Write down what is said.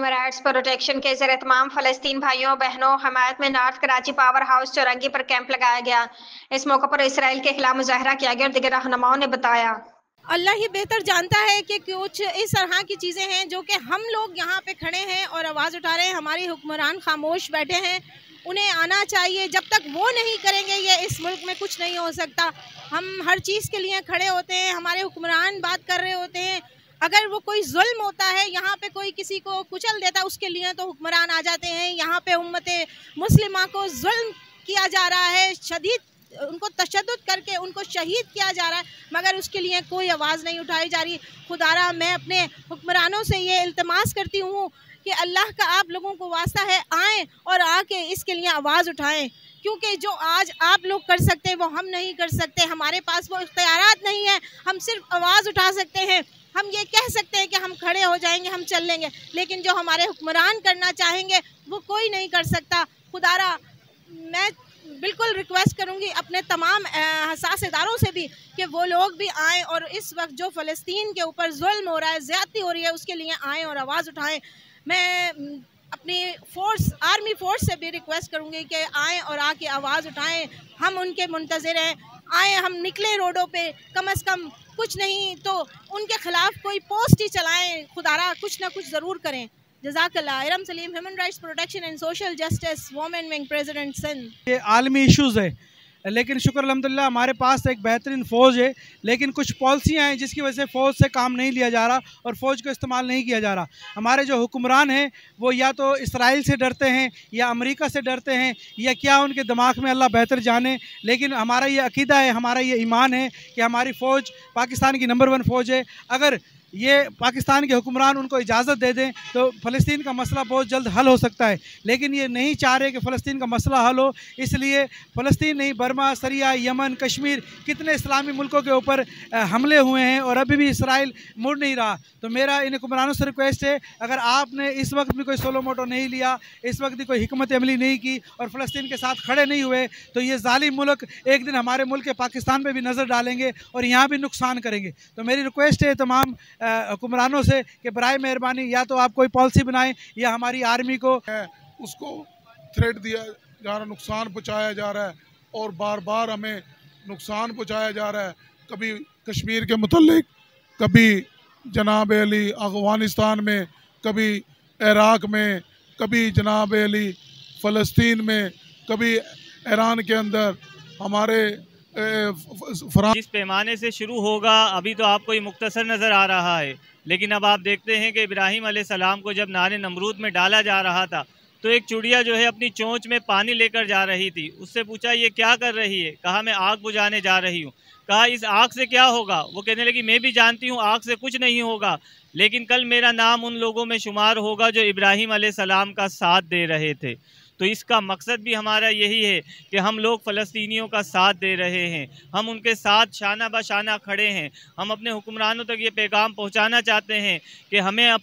Human rights protection के ज़रिए तमाम फ़लस्तीन भाइयों बहनों हमायत में नॉर्थ कराची पावर हाउस चौरंगी पर कैंप लगाया गया। इस मौके पर इसराइल के खिलाफ मुजाहरा किया गया और दीगर रहनुमाओं ने बताया, अल्लाह ही बेहतर जानता है कि कुछ इस तरह की चीज़ें हैं जो कि हम लोग यहाँ पे खड़े हैं और आवाज़ उठा रहे हैं। हमारे हुक्मरान खामोश बैठे हैं, उन्हें आना चाहिए। जब तक वो नहीं करेंगे ये इस मुल्क में कुछ नहीं हो सकता। हम हर चीज़ के लिए खड़े होते हैं, हमारे हुक्मरान बात कर रहे होते हैं। अगर वो कोई जुल्म होता है, यहाँ पे कोई किसी को कुचल देता है, उसके लिए तो हुक्मरान आ जाते हैं। यहाँ पे उम्मते मुस्लिमा को जुल्म किया जा रहा है, शदीद उनको तशद्दुद करके उनको शहीद किया जा रहा है, मगर उसके लिए कोई आवाज़ नहीं उठाई जा रही। खुदारा मैं अपने हुक्मरानों से ये इल्तमास करती हूँ कि अल्लाह का आप लोगों को वास्ता है, आएँ और आके इसके लिए आवाज़ उठाएं, क्योंकि जो आज आप लोग कर सकते हैं वो हम नहीं कर सकते। हमारे पास वो इख्तियारात नहीं है। हम सिर्फ आवाज़ उठा सकते हैं, हम ये कह सकते हैं कि हम खड़े हो जाएंगे, हम चल लेंगे, लेकिन जो हमारे हुक्मरान करना चाहेंगे वो कोई नहीं कर सकता। खुदारा मैं बिल्कुल रिक्वेस्ट करूंगी अपने तमाम हसास इदारों से भी कि वो लोग भी आएँ और इस वक्त जो फ़लस्तीन के ऊपर जुल्म हो रहा है, ज़्यादती हो रही है, उसके लिए आएँ और आवाज़ उठाएं। मैं अपनी आर्मी फोर्स से भी रिक्वेस्ट करूंगी कि आएँ और आके आवाज़ उठाएं। हम उनके मुंतज़िर हैं, आएँ, हम निकले रोडों पे, कम से कम कुछ नहीं तो उनके खिलाफ कोई पोस्ट ही चलाएं। खुदारा कुछ ना कुछ ज़रूर करें। जज़ाकल्लाह। Iram Saleem, human rights protection and social justice women wing, president Sindh. ये आलमी इश्यूज़ है, लेकिन शुक्र अल्हम्दुलिल्लाह हमारे पास एक बेहतरीन फ़ौज है, लेकिन कुछ पॉलिसियाँ हैं जिसकी वजह से फ़ौज से काम नहीं लिया जा रहा और फ़ौज को इस्तेमाल नहीं किया जा रहा। हमारे जो हुक्मरान हैं वो या तो इसराइल से डरते हैं या अमेरिका से डरते हैं या क्या उनके दिमाग में अल्लाह बेहतर जाने, लेकिन हमारा ये अकीदा है, हमारा ये ईमान है कि हमारी फ़ौज पाकिस्तान की नंबर 1 फ़ौज है। अगर ये पाकिस्तान के हुक्मरान उनको इजाज़त दे दें तो फ़लस्तीन का मसला बहुत जल्द हल हो सकता है, लेकिन ये नहीं चाह रहे कि फ़लस्तीन का मसला हल हो। इसलिए फ़लस्तीन नहीं, बर्मा, सीरिया, यमन, कश्मीर, कितने इस्लामी मुल्कों के ऊपर हमले हुए हैं और अभी भी इसराइल मुड़ नहीं रहा। तो मेरा इन हुक्मरानों से रिक्वेस्ट है, अगर आपने इस वक्त भी कोई सोलो मोटो नहीं लिया, इस वक्त भी कोई हिकमत अमली नहीं की और फ़लस्तीन के साथ खड़े नहीं हुए, तो ये ज़ालिम मुल्क एक दिन हमारे मुल्क के पाकिस्तान पर भी नज़र डालेंगे और यहाँ भी नुकसान करेंगे। तो मेरी रिक्वेस्ट है तमाम हुक्मरानों से कि बराए मेहरबानी या तो आप कोई पॉलिसी बनाएं या हमारी आर्मी को उसको थ्रेट दिया जा रहा, नुकसान पहुंचाया जा रहा है और बार बार हमें नुकसान पहुंचाया जा रहा है। कभी कश्मीर के मुतल्लिक, कभी जनाब अली अफ़गानिस्तान में, कभी इराक़ में, कभी जनाब अली फ़लस्तीन में, कभी ईरान के अंदर। हमारे जिस पैमाने से शुरू होगा अभी तो आपको ये मुख्तसर नज़र आ रहा है, लेकिन अब आप देखते हैं कि इब्राहीम अलैहिस्सलाम को जब नारे नमरूद में डाला जा रहा था तो एक चिड़िया जो है अपनी चोंच में पानी लेकर जा रही थी। उससे पूछा ये क्या कर रही है? कहा मैं आग बुझाने जा रही हूँ। कहा इस आग से क्या होगा? वो कहने लगी मैं भी जानती हूँ आग से कुछ नहीं होगा, लेकिन कल मेरा नाम उन लोगों में शुमार होगा जो इब्राहीम अलैहिस्सलाम का साथ दे रहे थे। तो इसका मकसद भी हमारा यही है कि हम लोग फ़लस्तीनियों का साथ दे रहे हैं, हम उनके साथ शाना बशाना खड़े हैं। हम अपने हुक्मरानों तक ये पैगाम पहुंचाना चाहते हैं कि हमें